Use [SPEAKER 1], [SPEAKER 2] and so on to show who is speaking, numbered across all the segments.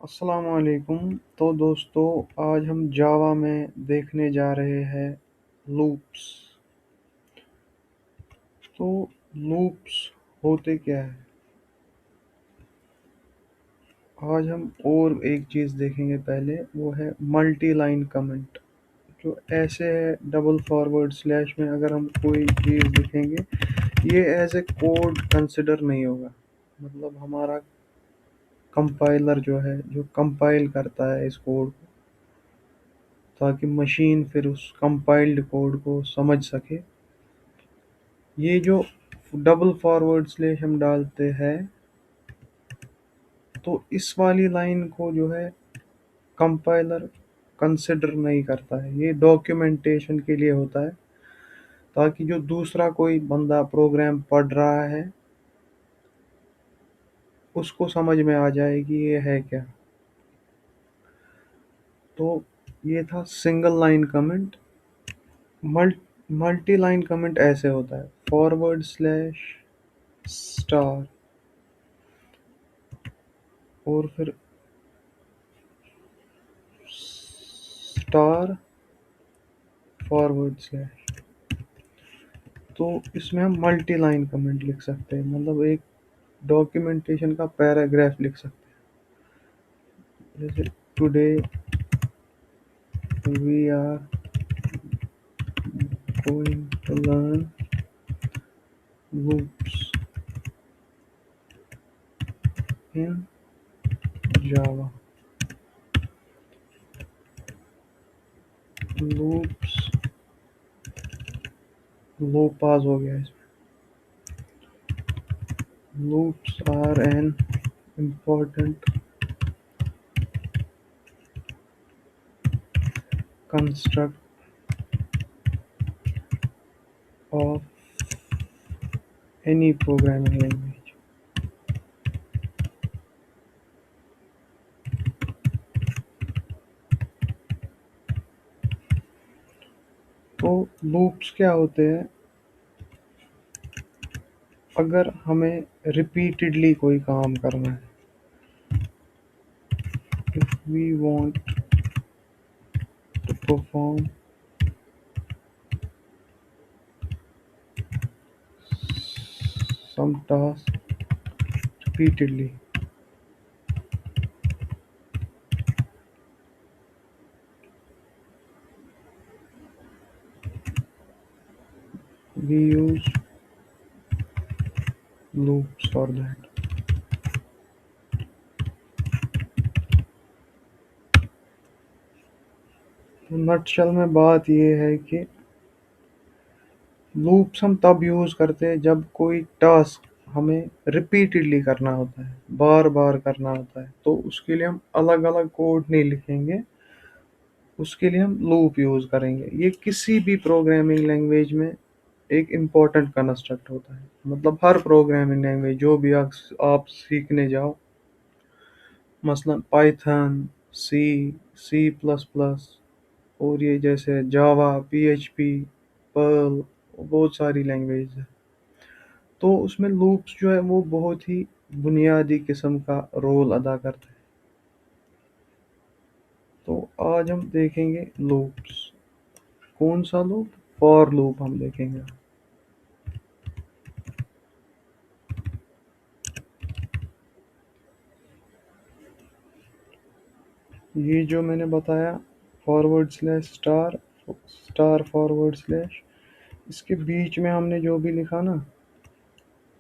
[SPEAKER 1] अस्सलाम वालेकुम। तो दोस्तों, आज हम जावा में देखने जा रहे हैं लूप्स। तो लूप्स होते क्या है? आज हम और एक चीज़ देखेंगे। पहले वो है मल्टी लाइन कमेंट। जो ऐसे है डबल फॉरवर्ड स्लैश में अगर हम कोई चीज़ लिखेंगे, ये एज ए कोड कंसिडर नहीं होगा। मतलब हमारा कंपाइलर जो है, जो कंपाइल करता है इस कोड को, ताकि मशीन फिर उस कंपाइल्ड कोड को समझ सके। ये जो डबल फॉरवर्ड स्लैश हम डालते हैं, तो इस वाली लाइन को जो है कंपाइलर कंसिडर नहीं करता है। ये डॉक्यूमेंटेशन के लिए होता है, ताकि जो दूसरा कोई बंदा प्रोग्राम पढ़ रहा है उसको समझ में आ जाए कि ये है क्या। तो ये था single line comment. Multi line comment ऐसे होता है फॉरवर्ड स्लैश स्टार और फिर स्टार फॉरवर्ड स्लैश। तो इसमें हम मल्टी लाइन कमेंट लिख सकते हैं, मतलब एक डॉक्यूमेंटेशन का पैराग्राफ लिख सकते हैं। जैसे today we are going to learn loops in Java. Loops लो पास हो गया इसमें। Loops are an important construct of any programming language। तो लूप्स क्या होते हैं? अगर हमें रिपीटेडली कोई काम करना है, if we want to perform some task repeatedly, we use loops for that। तो नटशल में बात ये है कि लूप्स हम तब यूज करते हैं जब कोई टास्क हमें रिपीटेडली करना होता है, बार बार करना होता है। तो उसके लिए हम अलग अलग कोड नहीं लिखेंगे, उसके लिए हम लूप यूज करेंगे। ये किसी भी प्रोग्रामिंग लैंग्वेज में एक इम्पोर्टेंट कंस्ट्रक्ट होता है। मतलब हर प्रोग्रामिंग लैंग्वेज जो भी आप सीखने जाओ, मसलन पाइथन, सी, सी प्लस प्लस, और ये जैसे जावा, पीएचपी, पर्ल, बहुत सारी लैंग्वेज है। तो उसमें लूप्स जो है वो बहुत ही बुनियादी किस्म का रोल अदा करते हैं। तो आज हम देखेंगे लूप्स। कौन सा लूप? फॉर लूप हम देखेंगे। ये जो मैंने बताया forward slash star, star forward slash, इसके बीच में हमने जो भी लिखा ना,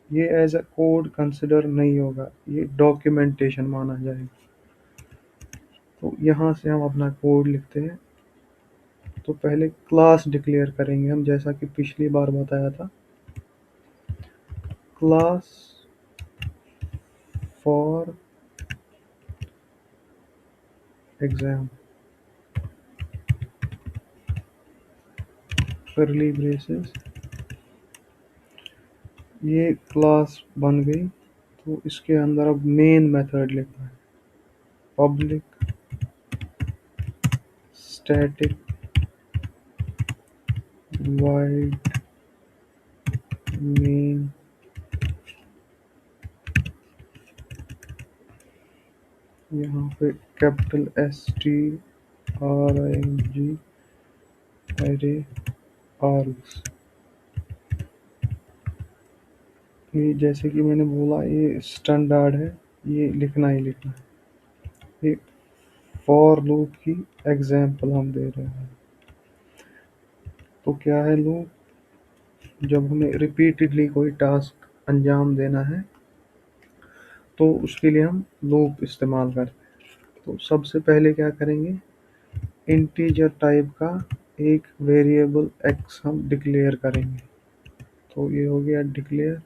[SPEAKER 1] ये एज अ कोड कंसिडर नहीं होगा, ये डॉक्यूमेंटेशन माना जाएगा। तो यहाँ से हम अपना कोड लिखते हैं। तो पहले क्लास डिक्लेयर करेंगे हम, जैसा कि पिछली बार बताया था। क्लास फॉर एग्जाम, करली ब्रेसेस। ये क्लास बन गई। तो इसके अंदर अब मेन मेथड लिखना है। पब्लिक स्टैटिक void main यहाँ पे कैपिटल STRING अरे आर्ग्स। ये जैसे कि मैंने बोला ये स्टैंडर्ड है, ये लिखना ही लिखना है। ये फॉर लूप की एग्जाम्पल हम दे रहे हैं। तो क्या है लूप? जब हमें रिपीटेडली कोई टास्क अंजाम देना है तो उसके लिए हम लूप इस्तेमाल करते हैं। तो सबसे पहले क्या करेंगे, इंटीजर टाइप का एक वेरिएबल x हम डिक्लेयर करेंगे। तो ये हो गया डिक्लेयर।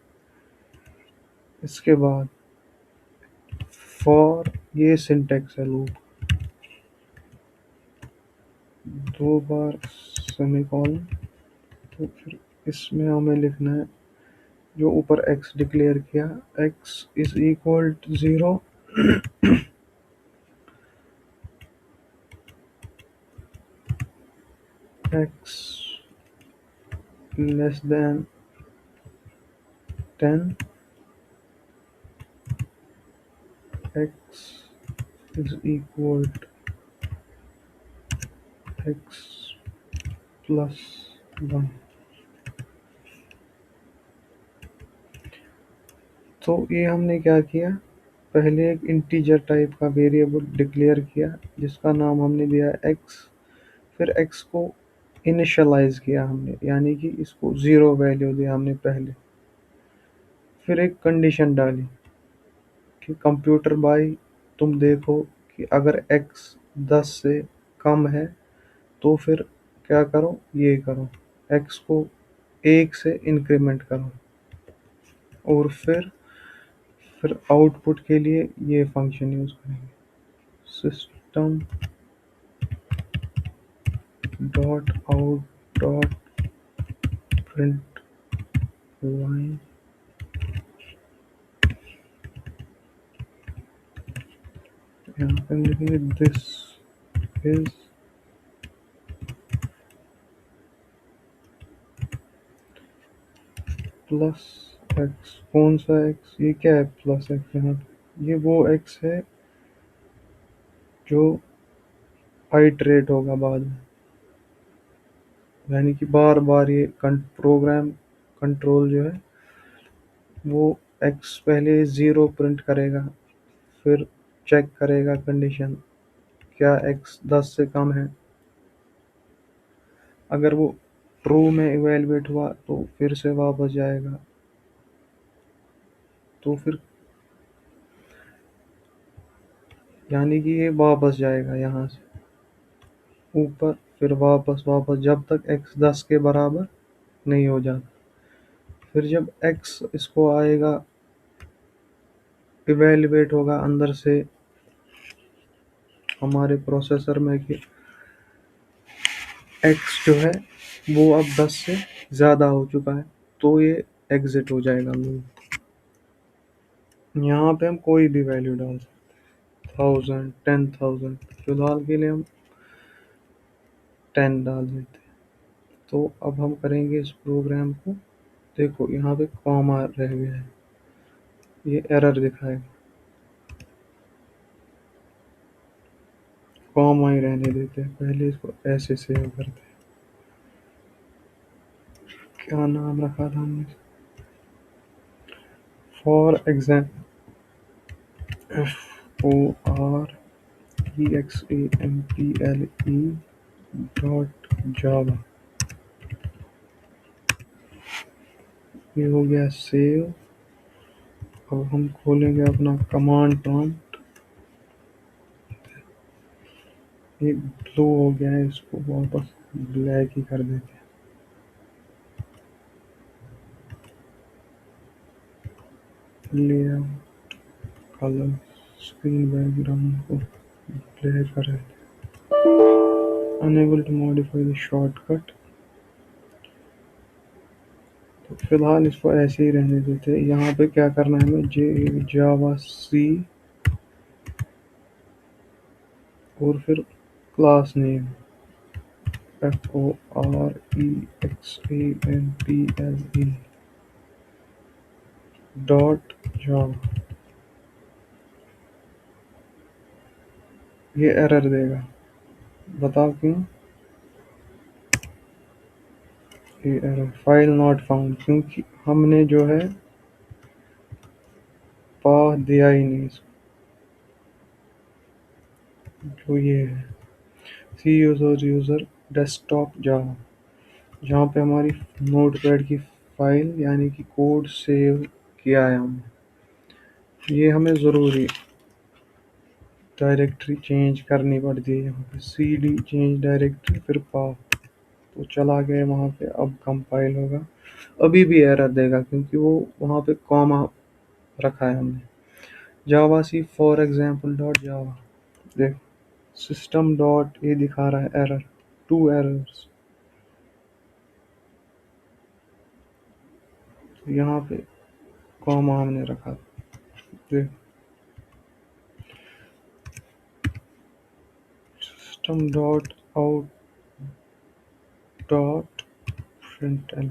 [SPEAKER 1] इसके बाद फॉर, ये सिंटेक्स है लूप, दो बार सेमीकोलन। तो फिर इसमें हमें लिखना है जो ऊपर x डिक्लेयर किया, x is equal to 0, x less than 10, x is equal to x plus 1। तो ये हमने क्या किया, पहले एक इंटीजर टाइप का वेरिएबल डिक्लेयर किया जिसका नाम हमने दिया x। फिर x को इनिशियलाइज किया हमने, यानी कि इसको 0 वैल्यू दिया हमने पहले। फिर एक कंडीशन डाली कि कंप्यूटर भाई तुम देखो कि अगर x 10 से कम है तो फिर क्या करो, ये करो, x को 1 से इंक्रीमेंट करो। और फिर आउटपुट के लिए ये फंक्शन यूज करेंगे, system dot out dot print line. यहाँ पे हम लिखेंगे दिस इज प्लस एक्स। कौन सा एक्स, ये क्या है प्लस एक्स? यहाँ पे ये वो एक्स है जो आइटरेट होगा बाद में, यानी कि बार बार ये प्रोग्राम कंट्रोल जो है वो एक्स पहले 0 प्रिंट करेगा, फिर चेक करेगा कंडीशन क्या एक्स 10 से कम है। अगर वो ट्रू में इवेलुएट हुआ तो फिर से वापस जाएगा। तो फिर यानी कि ये वापस जाएगा यहाँ से ऊपर, फिर वापस वापस जब तक x 10 के बराबर नहीं हो जाता। फिर जब x इसको आएगा, इवेलुएट होगा अंदर से हमारे प्रोसेसर में कि x जो है वो अब 10 से ज़्यादा हो चुका है, तो ये एग्जिट हो जाएगा लूप। यहाँ पे हम कोई भी वैल्यू डाल सकते, 1000 10,000, फिलहाल के लिए हम 10 डाल देते हैं। तो अब हम करेंगे इस प्रोग्राम को, देखो यहाँ पे कॉमा रह गया है, ये एरर दिखाएगा। कॉमा ही रहने देते हैं, पहले इसको ऐसे सेव करते हैं। क्या नाम रखा था हमने, फॉर एग्जाम्पल FOREXAMPLE डॉट जावा। ये हो गया सेव। अब हम खोलेंगे अपना कमांड प्रॉम्प्ट। ये ब्लू हो गया है, इसको वापस ब्लैक ही कर देते हैं। लेआउट, कलर, स्क्रीन बैकग्राउंड को ब्लैक कर देते हैं। Enable to modify the shortcut. तो फिलहाल इसको ऐसे ही रहने देते हैं। यहाँ पे क्या करना है हमें, जावा सी और फिर क्लास नेम FOREXAMPLE डॉट जावा। ये एरर देगा। बताओ क्यों? ये एरर फाइल नॉट फाउंड, क्योंकि हमने जो है पाथ दिया ही नहीं इसको। जो ये है सी यूजर यूजर डेस्कटॉप जावा, जहाँ पे हमारी नोटपैड की फाइल यानी कि कोड सेव किया है हमने, ये हमें ज़रूरी डायरेक्टरी चेंज करनी पड़ती है। यहाँ पे सी डी चेंज डायरेक्टरी फिर पाथ, तो चला गया वहाँ पे। अब कंपाइल होगा, अभी भी एरर देगा क्योंकि वो वहाँ पे कॉमा रखा है हमने। जावा सी फॉर एग्जाम्पल डॉट जावा, देख सिस्टम डॉट ये दिखा रहा है एरर, 2 एरर्स। तो यहाँ पे कॉमा हमने रखा, देख सिस्टम डॉट आउट डॉट प्रिंटल।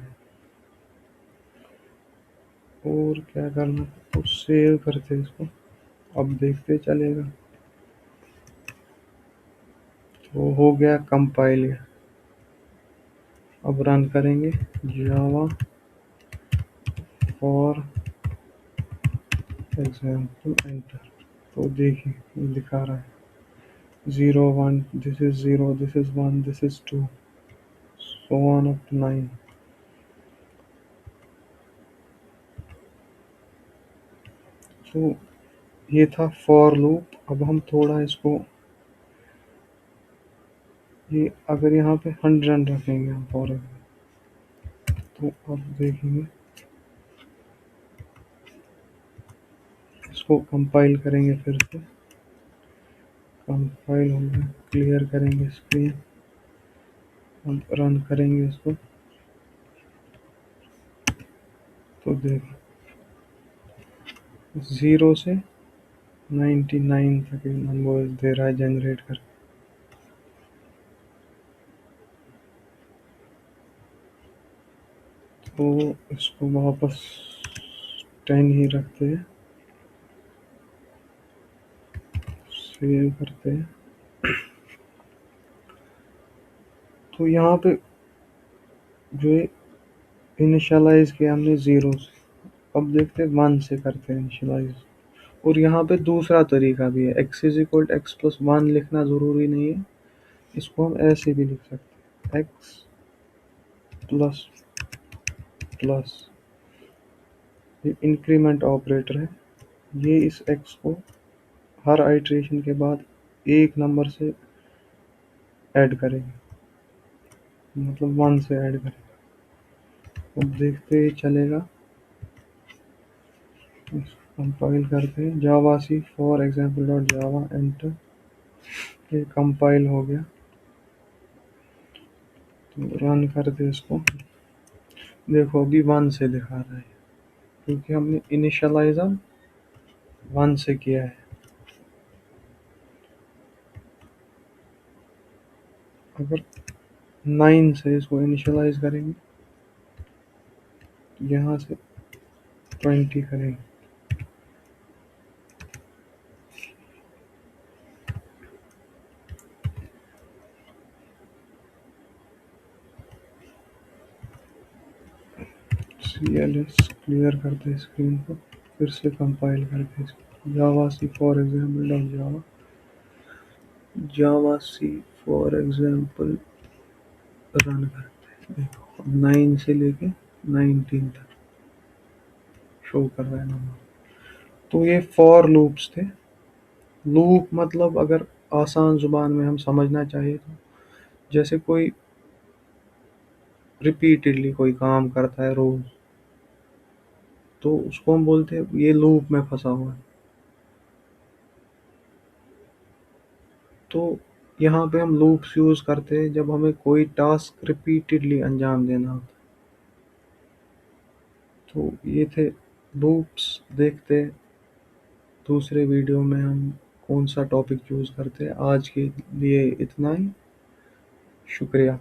[SPEAKER 1] और क्या करना, तो सेव करते इसको, अब देखते चलेगा। तो हो गया कंपाइल। अब रन करेंगे जावा फॉर एग्जाम्पल एंटर, तो देखिए ये दिखा रहा है 0 1, this is 0, this is 1, this is 2, so on up to 9। तो ये था फॉर लूप। अब हम थोड़ा इसको, ये अगर यहाँ पे 100 रखेंगे हम फॉर, तो अब देखेंगे इसको कंपाइल करेंगे फिर से। कंपाइल हो गया, क्लियर करेंगे स्क्रीन, हम रन करेंगे इसको। तो देख 0 से 99 तक नंबर दे रहा है जनरेट कर। तो इसको वापस 10 ही रखते हैं, सेव करते हैं। तो यहाँ पे जो इनिशियलाइज किया हमने 0 से, अब देखते हैं 1 से करते हैं इनिशियलाइज। और यहाँ पे दूसरा तरीका भी है, x is equal x plus 1 लिखना ज़रूरी नहीं है, इसको हम ऐसे भी लिख सकते हैं x प्लस प्लस। ये इंक्रीमेंट ऑपरेटर है, ये इस x को हर आइट्रेशन के बाद एक नंबर से ऐड करेंगे, मतलब 1 से ऐड करेंगे। अब देखते ही चलेगा, कंपाइल करते हैं Java C for example dot Java enter. ये कंपाइल हो गया, तो रन करते इसको। देखो अभी 1 से दिखा रहा है क्योंकि हमने इनिशियलाइज 1 से किया है। अगर 9 से इसको इनिशियलाइज करेंगे, यहाँ से 20 करेंगे, CLS क्लियर करते स्क्रीन को, फिर से कंपाइल करते इसको। Java C for example dot Java, Java C for example run करते हैं। देखो 9 से लेके 19 तक शो कर रहा है नंबर। तो ये फॉर लूप्स थे। लूप मतलब अगर आसान जुबान में हम समझना चाहिए तो जैसे कोई रिपीटेडली कोई काम करता है रोज, तो उसको हम बोलते हैं ये लूप में फंसा हुआ है। तो यहाँ पे हम लूप्स यूज करते हैं जब हमें कोई टास्क रिपीटेडली अंजाम देना होता है। तो ये थे लूप्स। देखते दूसरे वीडियो में हम कौन सा टॉपिक चूज करते हैं। आज के लिए इतना ही, शुक्रिया।